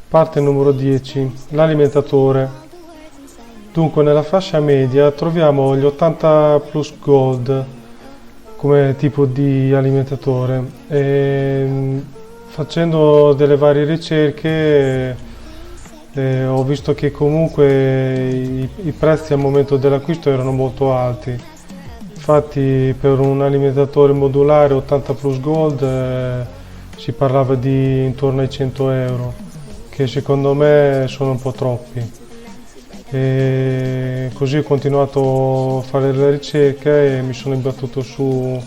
Parte numero 10, l'alimentatore. Dunque nella fascia media troviamo gli 80 Plus Gold come tipo di alimentatore. Facendo delle varie ricerche ho visto che comunque i prezzi al momento dell'acquisto erano molto alti. Infatti per un alimentatore modulare 80 Plus Gold si parlava di intorno ai 100 euro, che secondo me sono un po' troppi. E così ho continuato a fare la ricerca e mi sono imbattuto su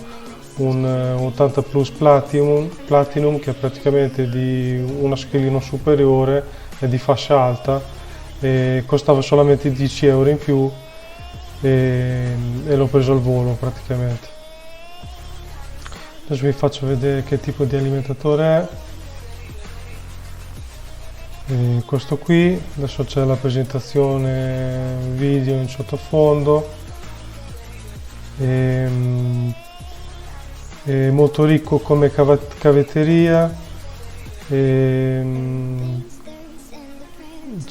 un 80 Plus Platinum che è praticamente di una scalino superiore e di fascia alta e costava solamente 10 euro in più e l'ho preso al volo praticamente. Adesso vi faccio vedere che tipo di alimentatore è. Questo qui, adesso c'è la presentazione video in sottofondo. È molto ricco come cavetteria. C'è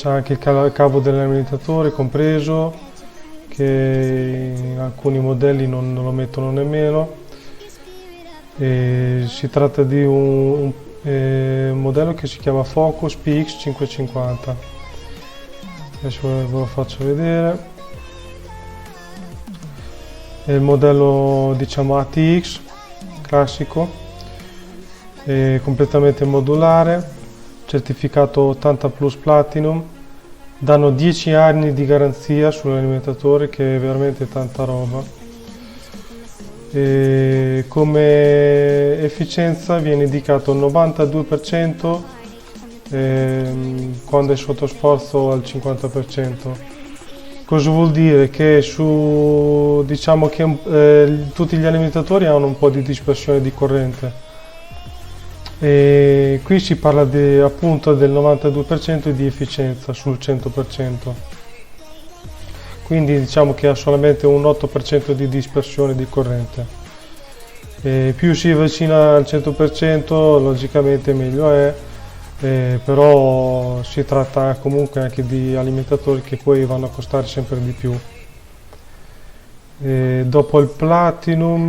anche il cavo dell'alimentatore compreso, che in alcuni modelli non lo mettono nemmeno. Si tratta di un modello che si chiama Focus PX550. Adesso ve lo faccio vedere. È il modello, diciamo, ATX classico, è completamente modulare, certificato 80 Plus Platinum. Danno 10 anni di garanzia sull'alimentatore, che è veramente tanta roba. E come efficienza viene indicato il 92% quando è sotto sforzo al 50%. Cosa vuol dire? Che diciamo che tutti gli alimentatori hanno un po' di dispersione di corrente e qui si parla appunto del 92% di efficienza sul 100%. Quindi diciamo che ha solamente un 8% di dispersione di corrente. Più si avvicina al 100% logicamente meglio è, però si tratta comunque anche di alimentatori che poi vanno a costare sempre di più. Dopo il Platinum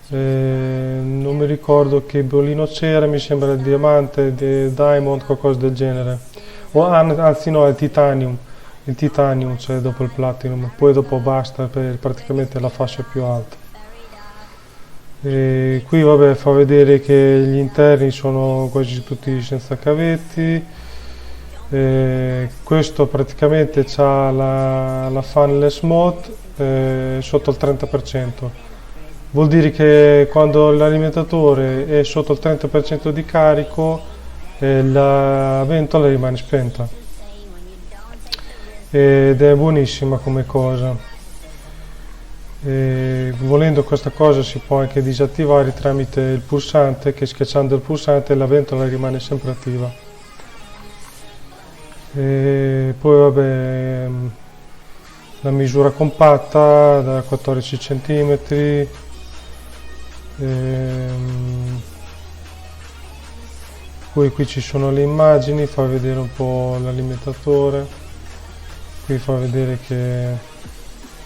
non mi ricordo che bollino c'era, mi sembra il Diamante, Diamond, qualcosa del genere, anzi no, è il Titanium c'è dopo il Platinum, poi dopo basta per praticamente la fascia più alta. Qui vabbè fa vedere che gli interni sono quasi tutti senza cavetti. Questo praticamente ha la fanless mode sotto il 30%. Vuol dire che quando l'alimentatore è sotto il 30% di carico la ventola rimane spenta. Ed è buonissima come cosa. Volendo questa cosa si può anche disattivare tramite il pulsante, che schiacciando il pulsante la ventola rimane sempre attiva. Poi vabbè, la misura compatta da 14 cm. Poi qui ci sono le immagini, fa vedere un po' l'alimentatore. Qui fa vedere che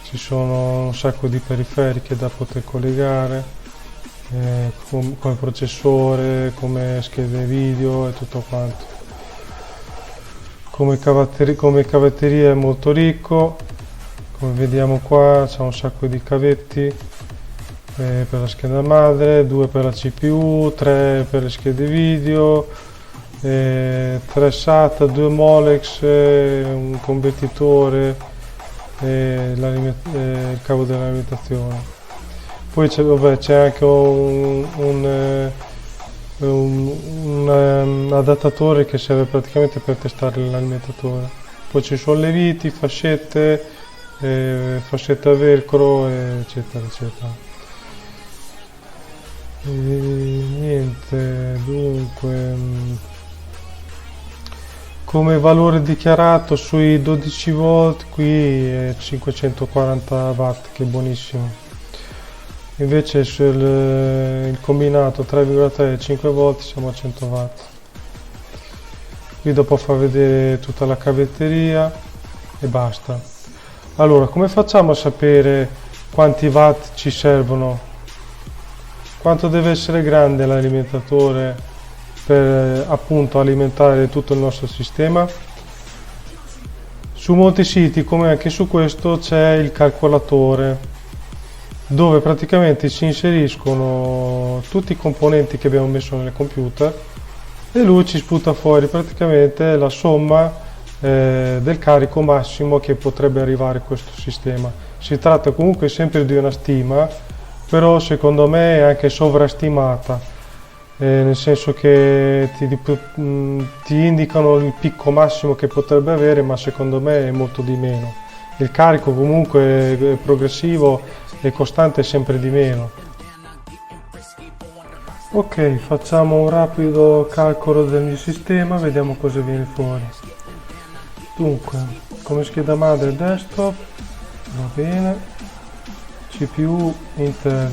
ci sono un sacco di periferiche da poter collegare, come processore, come schede video e tutto quanto. Come cavetteria è molto ricco, come vediamo qua c'è un sacco di cavetti per la scheda madre, 2 per la CPU, 3 per le schede video, 3 SATA, 2 Molex, un convertitore e il cavo dell'alimentazione. Poi c'è anche un adattatore che serve praticamente per testare l'alimentatore. Poi ci sono le viti, fascette, fascette a velcro, eccetera eccetera. E niente, dunque, come valore dichiarato sui 12 volt qui è 540 watt, che è buonissimo. Invece sul il combinato 3,3 e 5 volt siamo a 100 watt. qui dopo fa vedere tutta la cavetteria e basta. Allora, come facciamo a sapere quanti watt ci servono? Quanto deve essere grande l'alimentatore per appunto alimentare tutto il nostro sistema? Su molti siti, come anche su questo, c'è il calcolatore dove praticamente si inseriscono tutti i componenti che abbiamo messo nel computer e lui ci sputa fuori praticamente la somma del carico massimo che potrebbe arrivare a questo sistema. Si tratta comunque sempre di una stima, però secondo me è anche sovrastimata, nel senso che ti indicano il picco massimo che potrebbe avere, ma secondo me è molto di meno. Il carico comunque è progressivo e costante, sempre di meno. Ok, facciamo un rapido calcolo del mio sistema, vediamo cosa viene fuori. Dunque, come scheda madre desktop, va bene, CPU Intel,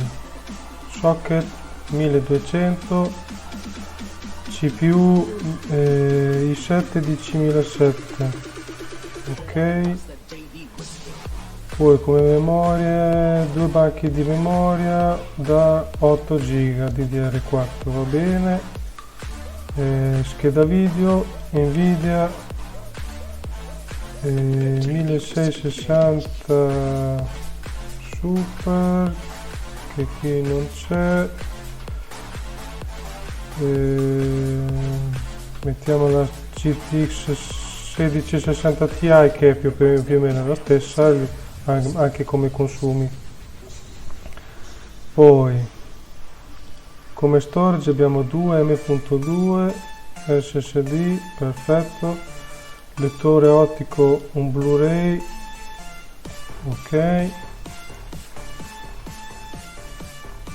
socket 1200, CPU i7 di 10007, ok. Poi come memorie, due banchi di memoria da 8 GB DDR4, va bene. Scheda video Nvidia 1660 Super, che qui non c'è. Mettiamo la GTX 1660 Ti, che è più o meno la stessa, anche come consumi. Poi come storage abbiamo 2 M.2 SSD, perfetto. Lettore ottico, un Blu-ray, ok.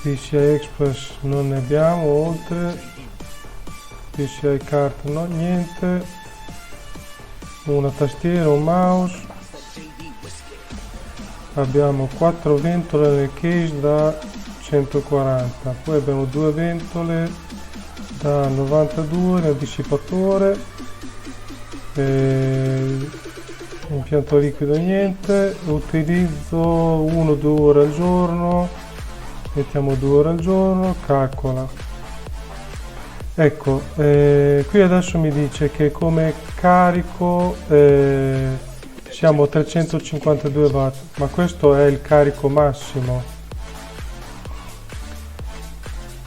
PCI Express non ne abbiamo, oltre. PCI card no, niente. Una tastiera, un mouse. Abbiamo 4 ventole nel case da 140, poi abbiamo 2 ventole da 92 nel dissipatore, impianto liquido niente, utilizzo 1-2 ore al giorno, mettiamo 2 ore al giorno, calcola. Ecco, qui adesso mi dice che come carico siamo a 352 watt, ma questo è il carico massimo,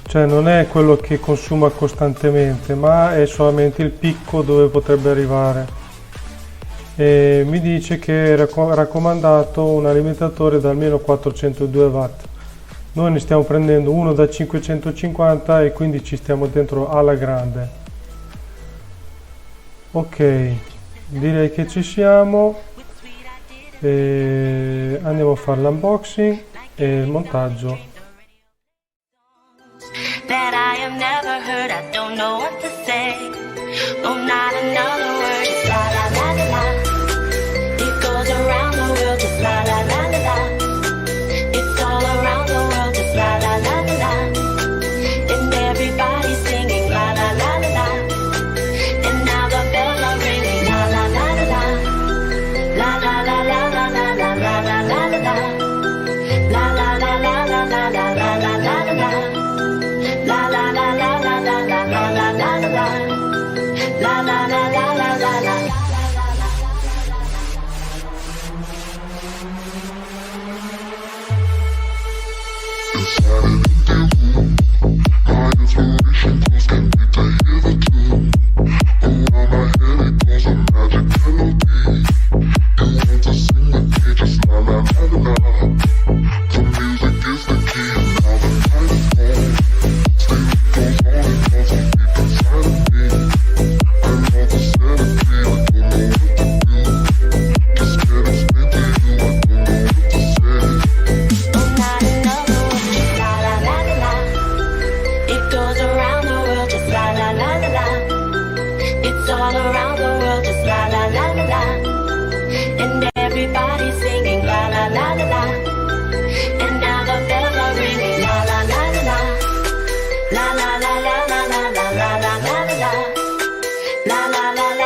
cioè non è quello che consuma costantemente, ma è solamente il picco dove potrebbe arrivare. E mi dice che è raccomandato un alimentatore da almeno 402 watt. Noi ne stiamo prendendo uno da 550 e quindi ci stiamo dentro alla grande. Ok, direi che ci siamo. Andiamo a fare l'unboxing e il montaggio. That I have never heard, I don't know what to say. Oh, not another word, just la la la la la. It goes around the world, just la la la la la. It's all around the world, just la la la la la. And everybody's singing la la la la la. And now the bells are ringing la la la la la. La la la la la la la la la la la la. La la la la la la la la la la la la. La la la la la la la la la la la la. La la la la la la la. My inspiration close, can't wait to hear the tune. Around my head it goes a magic melody. You want to sing with me, just la la la la la. The music is the key, and now the night is gone. Still it goes on and goes on deep inside of me. I love the serenity, I don't know what to do. Just can't explain to you, I don't know what to say. Oh, not another word, just la la la la la. It goes around the world, just la la la la la. It's all around the world, just la la la la la. And everybody's singing la la la la la. And now the bells are ringing la la la la la. La la la la la la la la la la la. La la la la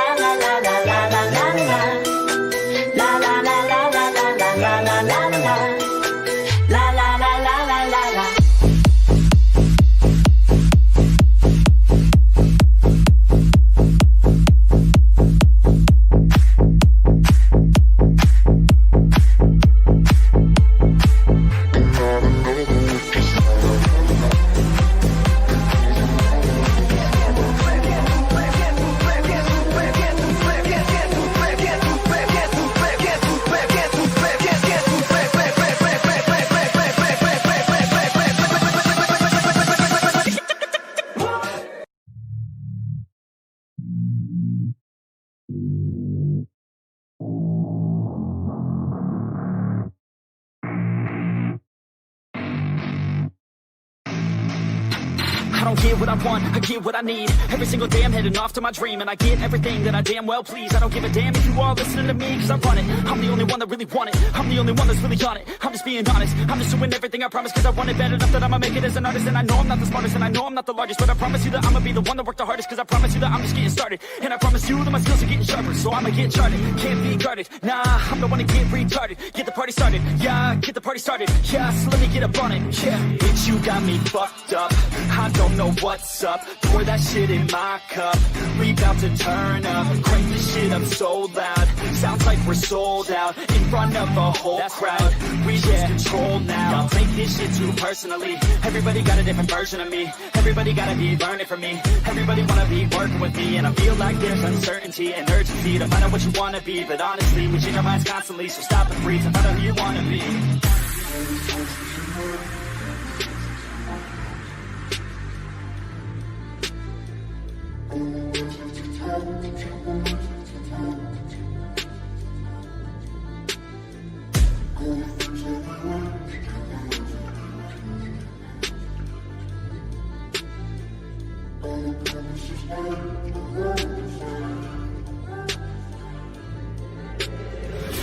get what I want, I get what I need. Every single day I'm heading off to my dream, and I get everything that I damn well please. I don't give a damn if you all listening to me, cause I run it. I'm the only one that really want it, I'm the only one that's really on it. I'm just being honest, I'm just doing everything I promise, cause I want it bad enough that I'ma make it as an artist. And I know I'm not the smartest, and I know I'm not the largest, but I promise you that I'ma be the one that worked the hardest, cause I promise you that I'm just getting started. And I promise you that my skills are getting sharper, so I'ma get charted, can't be guarded. Nah, I'm the one to get retarded, get the party started. Yeah, get the party started. Yeah, so let me get up on it. Yeah, bitch, you got me fucked up, I don't know what's up. Pour that shit in my cup, we bout to turn up. Crank this shit up so loud, sounds like we're sold out in front of a whole crowd. We lose control now, don't take this shit too personally. Everybody got a different version of me, everybody gotta be learning from me. Everybody wanna be working with me, and I feel like there's uncertainty and urgency to find out what you wanna be. But honestly, we change our minds constantly, so stop and breathe and find out who you wanna be.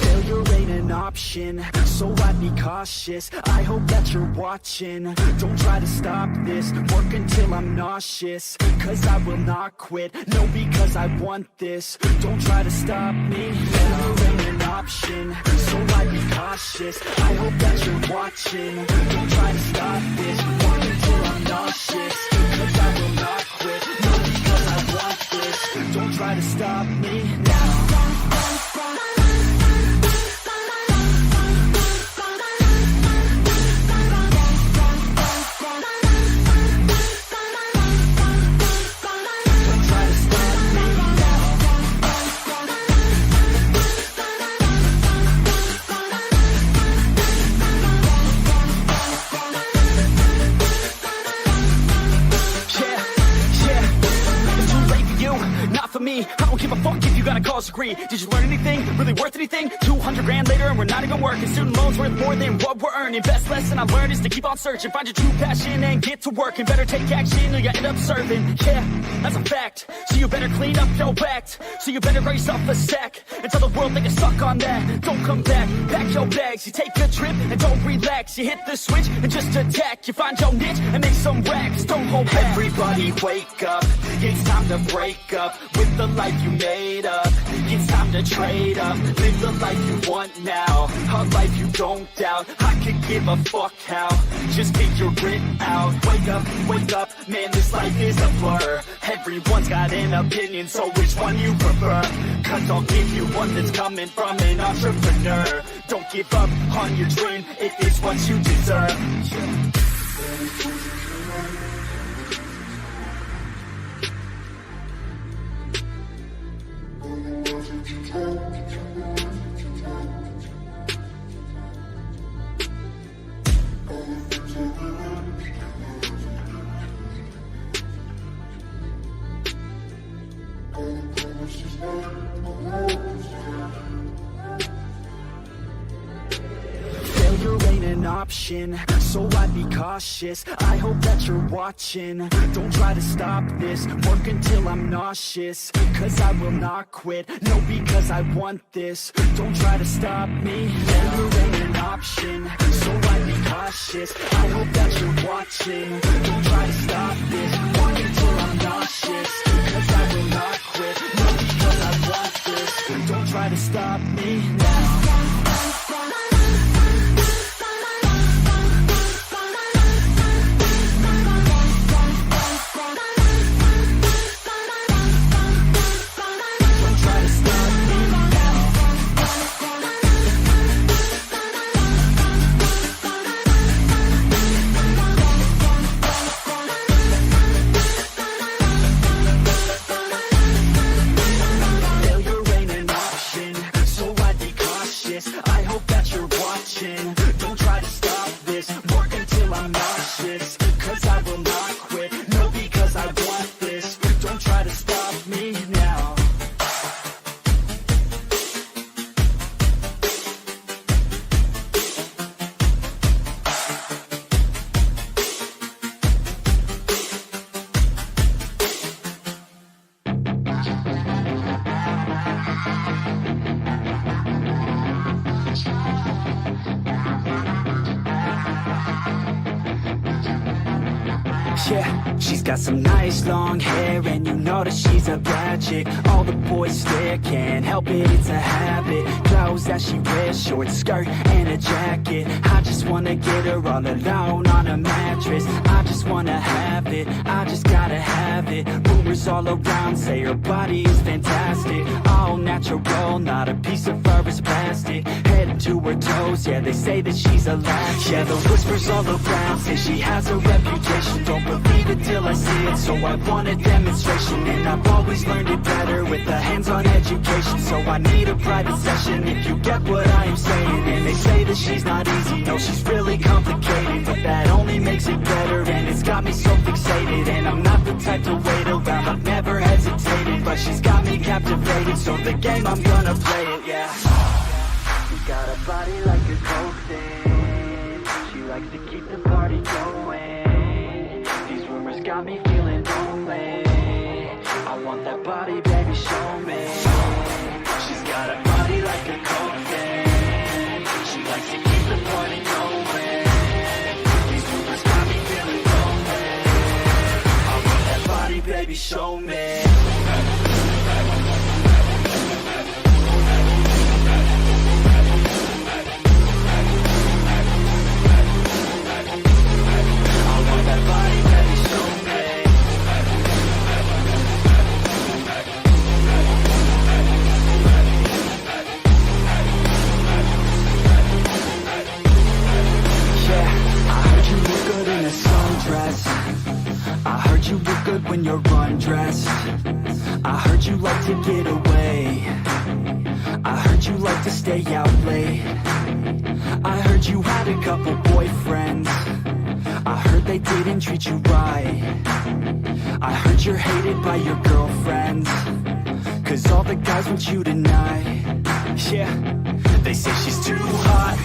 Failure ain't an option, so I'd be cautious. I hope that you're watching, don't try to stop this. Work until I'm nauseous, cause I will not quit. No, because I want this, don't try to stop me. Failure ain't an option, so I'd be cautious. I hope that you're watching, don't try to stop this. Work until I'm nauseous, cause I will not quit. No, because I want this, don't try to stop me now. I don't give a fuck if you got a college degree. Did you learn anything? Really worth anything? 200 grand later and we're not even working. Student loans worth more than what we're earning. Best lesson I learned is to keep on searching. Find your true passion and get to work. And better take action or you end up serving. Yeah, that's a fact. So you better clean up your act. So you better grab yourself a sack and tell the world that you're stuck on that. Don't come back, pack your bags. You take a trip and don't relax. You hit the switch and just attack. You find your niche and make some racks. Don't hold back. Everybody wake up, it's time to break up with the life you made up. It's time to trade up, live the life you want now, a life you don't doubt. I could give a fuck how, just figure it out. Wake up, man, this life is a blur. Everyone's got an opinion, so which one you prefer? Cause I'll give you one that's coming from an entrepreneur. Don't give up on your dream, it is what you deserve. Failure ain't an option, so I'd be cautious. I hope that you're watching, don't try to stop this. Work until I'm nauseous, cause I will not quit. No, because I want this, don't try to stop me. Failure ain't an option, so I'd be cautious. I hope that you're watching, don't try to stop this. Work until I'm nauseous, cause I will not quit. No, because I want this, don't try to stop me now. Failure ain't an option, so I'd be Yeah, she's got some nice long hair, and you know that she's a bad chick. All the boys stare, can't help it, it's a habit. Clothes that she wears, short skirt and a jacket. I just wanna get her all alone on a mattress. I just wanna have it, I just gotta have it. Rumors all around say her body is fantastic. All natural, not a piece of fur is plastic. Head to her toes, yeah, they say that she's a latch. Yeah, the whispers all around say she has a reputation. Don't believe it till I see it, so I want a demonstration. And I've always learned it better with a hands-on education. So I need a private session if you get what I am saying. And they say that she's not easy, no, she's really complicated. But that only makes it better, and it's got me so fixated. And I'm not the type to wait around, I've never hesitated. But she's got me captivated, so the game, I'm gonna play it, yeah. She got a body like a coke thing. She likes to keep the party going. These rumors got me feeling lonely. I want that body, baby, show me. She's got a body like a coke thing. She likes to keep the party going. These rumors got me feeling lonely. I want that body, baby, show me. I heard you look good when you're undressed. I heard you like to get away. I heard you like to stay out late. I heard you had a couple boyfriends. I heard they didn't treat you right. I heard you're hated by your girlfriends, 'cause all the guys want you tonight. Yeah, they say she's too hot,